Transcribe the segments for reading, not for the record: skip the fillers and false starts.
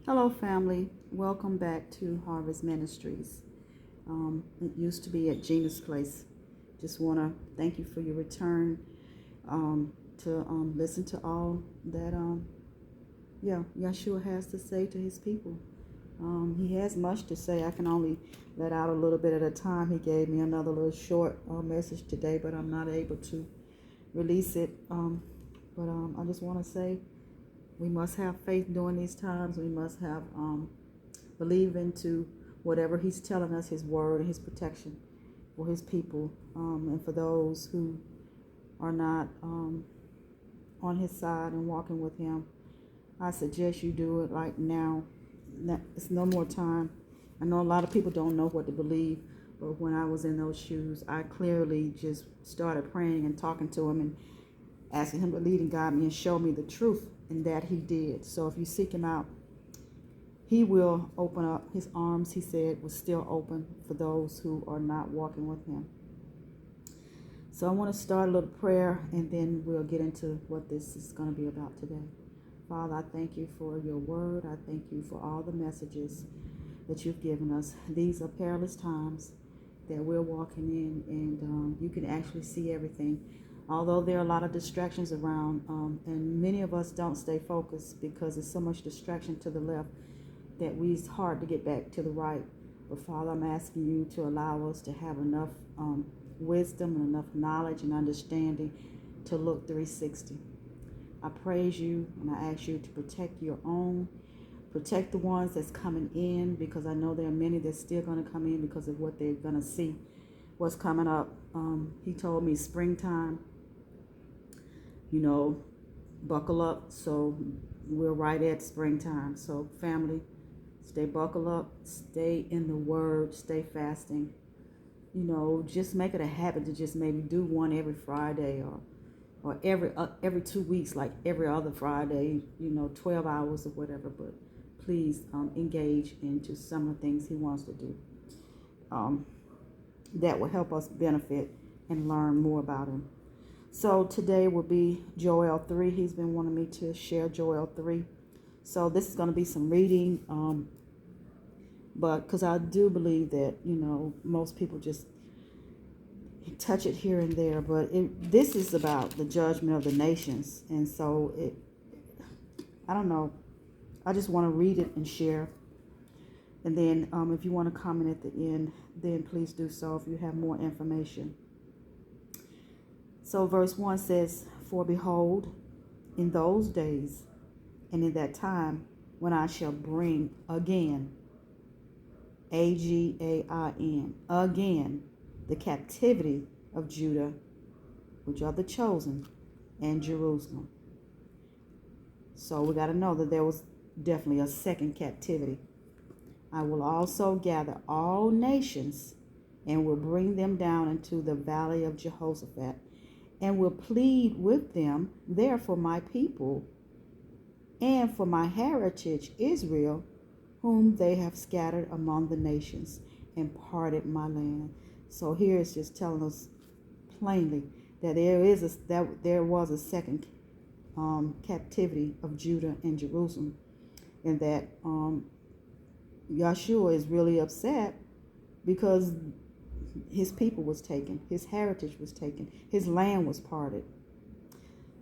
Hello, family. Welcome back to Harvest Ministries. It used to be at Gina's place. Just want to thank you for your return to listen to all that Yahshua has to say to his people. He has much to say. I can only let out a little bit at a time. He gave me another little short message today, but I'm not able to release it. But I just want to say we must have faith during these times. We must have believe into whatever he's telling us, his word and his protection for his people. And for those who are not on his side and walking with him, I suggest you do it like now. It's no more time. I know a lot of people don't know what to believe, but when I was in those shoes, I clearly just started praying and talking to him and asking him to lead and guide me and show me the truth, and that he did. So if you seek him out, he will open up his arms. He said was still open for those who are not walking with him. So I want to start a little prayer, and then we'll get into what this is going to be about today. Father, I thank you for your word. I thank you for all the messages that you've given us. These are perilous times that we're walking in, and you can actually see everything. Although there are a lot of distractions around, and many of us don't stay focused because there's so much distraction to the left that it's hard to get back to the right. But Father, I'm asking you to allow us to have enough wisdom and enough knowledge and understanding to look 360. I praise you and I ask you to protect your own, protect the ones that's coming in, because I know there are many that's still going to come in because of what they're going to see, what's coming up. He told me springtime, buckle up. So we're right at springtime. So family, stay buckle up, stay in the word, stay fasting. Just make it a habit to just maybe do one every Friday or every 2 weeks, like every other Friday, 12 hours or whatever. But please engage into some of the things he wants to do. That will help us benefit and learn more about him. So today will be Joel 3. He's been wanting me to share Joel 3. So this is going to be some reading, but because I do believe that, most people just touch it here and there. But this is about the judgment of the nations. And so I don't know. I just want to read it and share. And then if you want to comment at the end, then please do so if you have more information. So verse 1 says, "For behold, in those days and in that time when I shall bring again, again, again, the captivity of Judah, which are the chosen, and Jerusalem." So we got to know that there was definitely a second captivity. "I will also gather all nations and will bring them down into the valley of Jehoshaphat, and will plead with them there for my people and for my heritage Israel, whom they have scattered among the nations and parted my land." So here it's just telling us plainly that there was a second captivity of Judah and Jerusalem, and that Yahshua is really upset because his people was taken, his heritage was taken, his land was parted.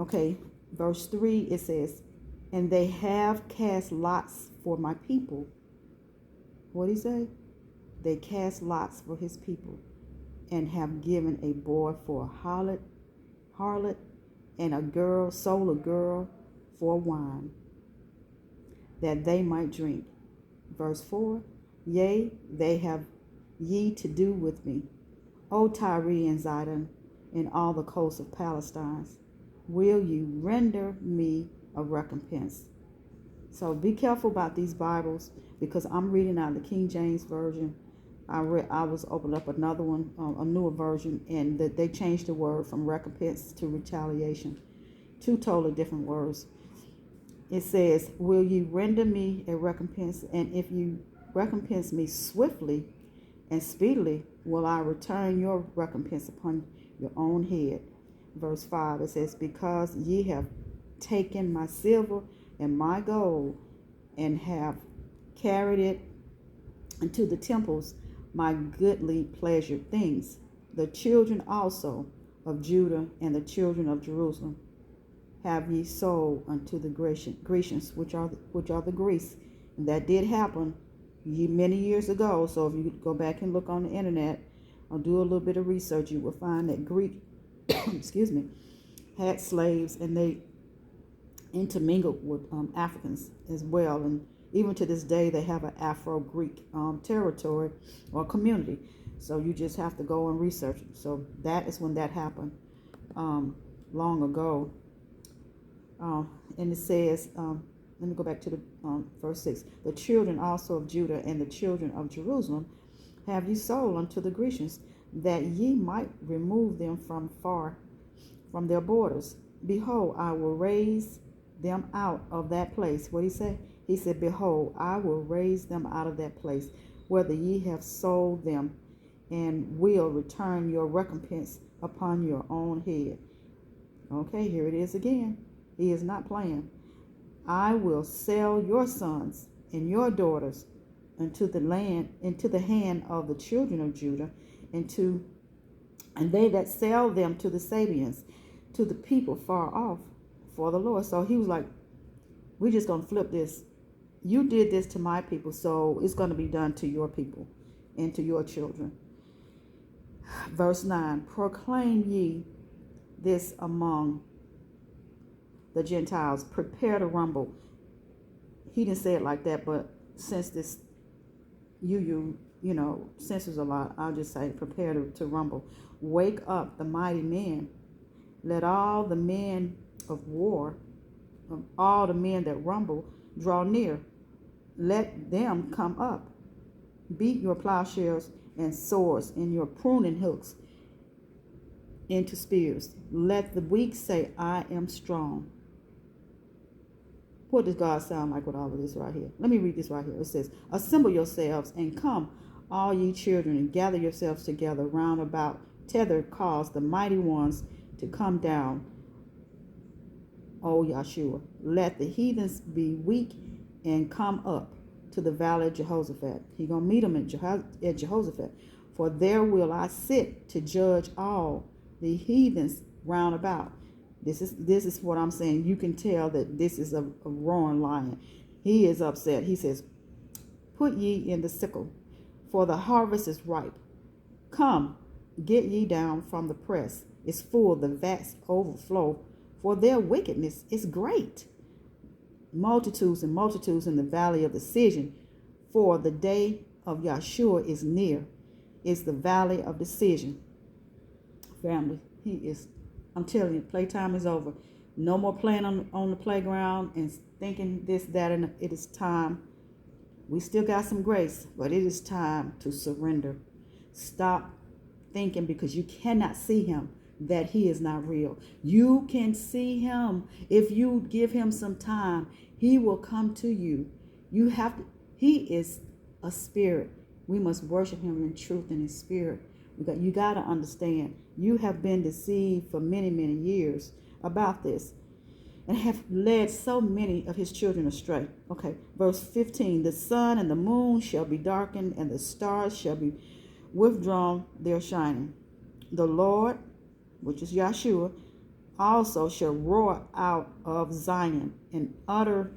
Okay, verse 3, it says, "And they have cast lots for my people." What did he say? They cast lots for his people, and have given a boy for a harlot, and sold a girl for wine, that they might drink. Verse 4, "Yea, they have ye to do with me, O Tyre and Zidon, and all the coasts of Palestine. Will you render me a recompense?" So be careful about these Bibles, because I'm reading out the King James Version. I was opening up another one, a newer version, and that they changed the word from recompense to retaliation. Two totally different words. It says, "Will you render me a recompense? And if you recompense me swiftly and speedily, will I return your recompense upon your own head." Verse 5, it says, "Because ye have taken my silver and my gold, and have carried it into the temples, my goodly pleasured things. The children also of Judah and the children of Jerusalem have ye sold unto the Grecians, which are the Greeks. And that did happen many years ago. So if you go back and look on the internet or do a little bit of research, you will find that Greek, excuse me, had slaves, and they intermingled with Africans as well. And even to this day, they have an Afro-Greek territory or community. So you just have to go and research it. So that is when that happened long ago. And it says, let me go back to the verse 6. The children also of Judah and the children of Jerusalem have ye sold unto the Grecians, that ye might remove them from their borders. Behold, I will raise them out of that place. What he said? He said, behold, I will raise them out of that place, whether ye have sold them, and will return your recompense upon your own head. Okay, here it is again. He is not playing. I will sell your sons and your daughters into the hand of the children of Judah, and they that sell them to the Sabians, to the people far off, for the Lord. So he was like, we're just going to flip this. You did this to my people, so it's going to be done to your people and to your children. Verse 9, proclaim ye this among the Gentiles, prepare to rumble. He didn't say it like that, but since this censors a lot, I'll just say prepare to rumble. Wake up the mighty men. Let all the men of war, all the men that rumble, draw near. Let them come up. Beat your plowshares and swords and your pruning hooks into spears. Let the weak say, I am strong. What does God sound like with all of this right here? Let me read this right here. It says, assemble yourselves and come, all ye children, and gather yourselves together round about. Tether cause the mighty ones to come down, O Yahshua. Let the heathens be weak and come up to the valley of Jehoshaphat. He gonna meet them at Jehoshaphat. For there will I sit to judge all the heathens round about. This is what I'm saying. You can tell that this is a roaring lion. He is upset. He says, put ye in the sickle, for the harvest is ripe. Come, get ye down from the press. It's full, the vats overflow, for their wickedness is great. Multitudes and multitudes in the valley of decision, for the day of Yahshua is near. It's the valley of decision. Family, I'm telling you, playtime is over. No more playing on the playground and thinking this, that, and it is time. We still got some grace, but it is time to surrender. Stop thinking because you cannot see him that he is not real. You can see him. If you give him some time, he will come to you. He is a spirit. We must worship him in truth and in spirit. You got to understand, you have been deceived for many, many years about this and have led so many of his children astray. Okay, verse 15, the sun and the moon shall be darkened and the stars shall be withdrawn their shining. The Lord, which is Yahshua, also shall roar out of Zion and utter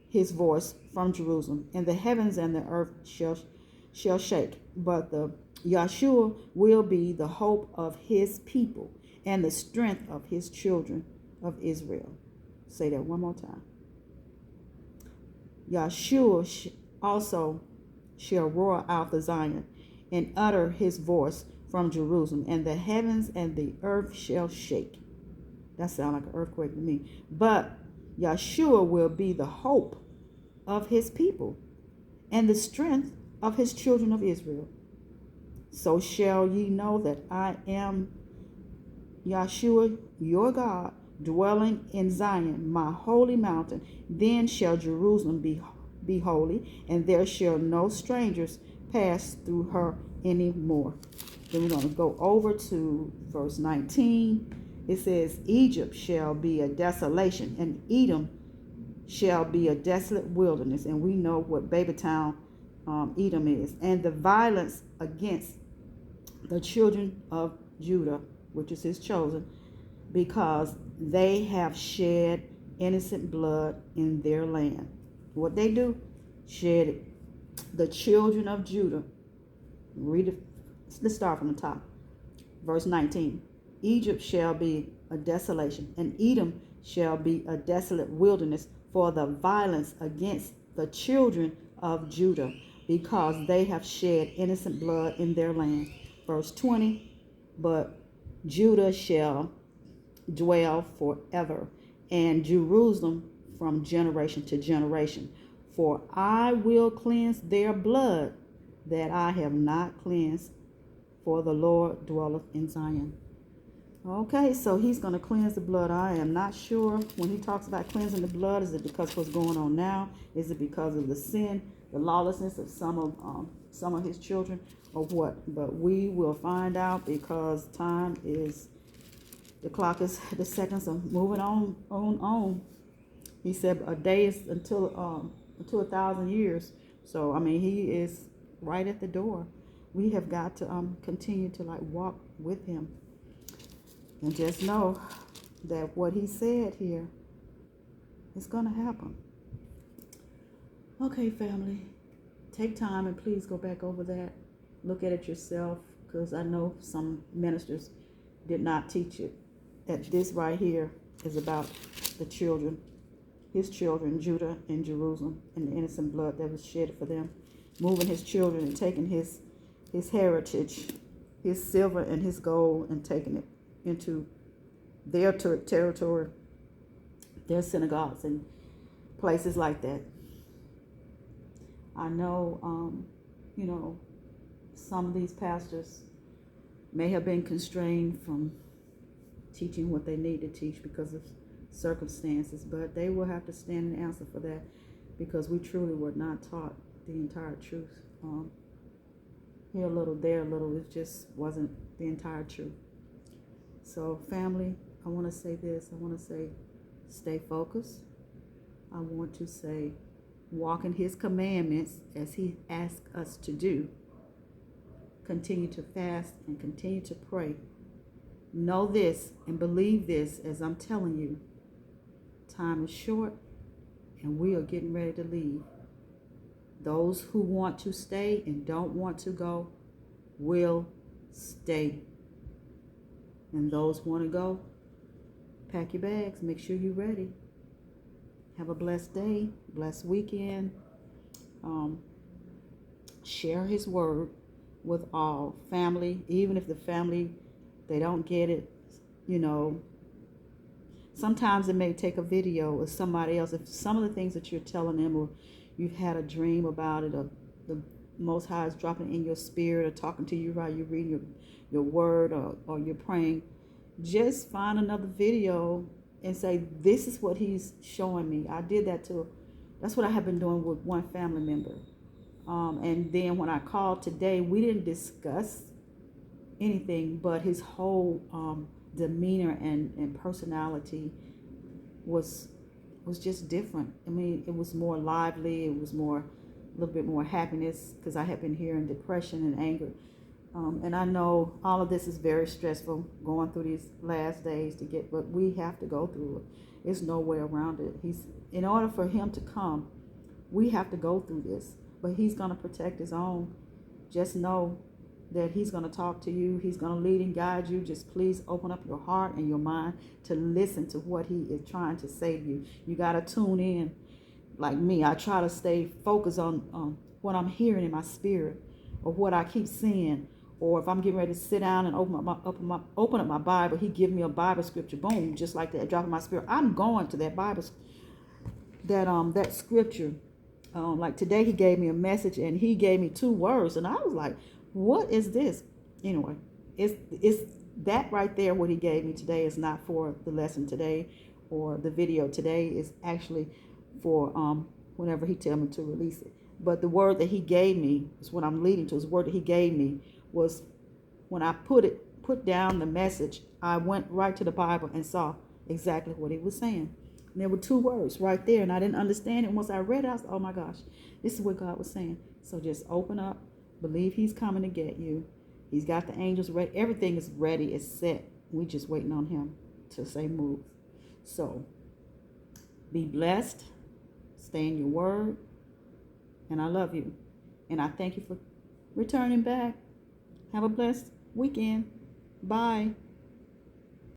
his voice from Jerusalem, and the heavens and the earth shall shake. But the Yahshua will be the hope of his people and the strength of his children of Israel. Say that one more time. Yahshua also shall roar out of Zion and utter his voice from Jerusalem, and the heavens and the earth shall shake. That sounds like an earthquake to me. But Yahshua will be the hope of his people and the strength of his children of Israel. So shall ye know that I am Yahshua, your God, dwelling in Zion, my holy mountain. Then shall Jerusalem be holy, and there shall no strangers pass through her anymore. Then we're going to go over to verse 19. It says, Egypt shall be a desolation, and Edom shall be a desolate wilderness. And we know what Babytown, Edom is. And the violence against the children of Judah, which is his chosen, because they have shed innocent blood in their land. What they do? Shed it. The children of Judah. Read it. Let's start from the top. Verse 19. Egypt shall be a desolation, and Edom shall be a desolate wilderness for the violence against the children of Judah, because they have shed innocent blood in their land. Verse 20. But Judah shall dwell forever, and Jerusalem from generation to generation. For I will cleanse their blood that I have not cleansed, for the Lord dwelleth in Zion. Okay, so he's going to cleanse the blood. I am not sure when he talks about cleansing the blood, is it because of what's going on now? Is it because of the sin, the lawlessness of some of his children, or what? But we will find out, because the clock is, the seconds are moving on. He said a day is until 1,000 years. So I mean, he is right at the door. We have got to continue to walk with him, and just know that what he said here is going to happen. Okay, family, take time and please go back over that. Look at it yourself, because I know some ministers did not teach it. That this right here is about the children, his children, Judah and Jerusalem, and the innocent blood that was shed for them. Moving his children and taking his heritage, his silver and his gold, and taking it into their territory, their synagogues and places like that. I know, some of these pastors may have been constrained from teaching what they need to teach because of circumstances, but they will have to stand and answer for that, because we truly were not taught the entire truth. Here a little, there a little, it just wasn't the entire truth. So family, I want to say this. I want to say stay focused. I want to say walk in his commandments as he asks us to do. Continue to fast and continue to pray. Know this and believe this as I'm telling you. Time is short and we are getting ready to leave. Those who want to stay and don't want to go will stay. And those who want to go, pack your bags. Make sure you're ready. Have a blessed day, blessed weekend. Share his word with all family, even if the family, they don't get it. Sometimes it may take a video of somebody else. If some of the things that you're telling them, or you've had a dream about it, or the Most High is dropping in your spirit, or talking to you while you're reading your word, or you're praying, just find another video and say, this is what he's showing me. I did that too. That's what I have been doing with one family member. And then when I called today, we didn't discuss anything, but his whole demeanor and personality was just different. I mean, it was more lively. It was a little bit more happiness, because I have been hearing depression and anger. And I know all of this is very stressful, going through these last days but we have to go through it. There's no way around it. In order for him to come, we have to go through this, but he's going to protect his own. Just know that he's going to talk to you. He's going to lead and guide you. Just please open up your heart and your mind to listen to what he is trying to say to you. You got to tune in. Like me, I try to stay focused on what I'm hearing in my spirit, or what I keep seeing. Or if I'm getting ready to sit down and open up my Bible, he give me a Bible scripture, boom, just like that, drop in my spirit. I'm going to that Bible, that scripture. Like today, he gave me a message and he gave me 2 words, and I was like, what is this? Anyway, it's that right there. What he gave me today is not for the lesson today or the video today. Is actually for whenever he tell me to release it. But the word that he gave me is what I'm leading to. His word that he gave me was, when I put down the message, I went right to the Bible and saw exactly what he was saying. And there were two words right there, and I didn't understand it. Once I read it, I was, oh my gosh, this is what God was saying. So just open up, believe he's coming to get you. He's got the angels ready. Everything is ready, it's set. We just waiting on him to say move. So be blessed, stay in your word, and I love you. And I thank you for returning back. Have a blessed weekend. Bye.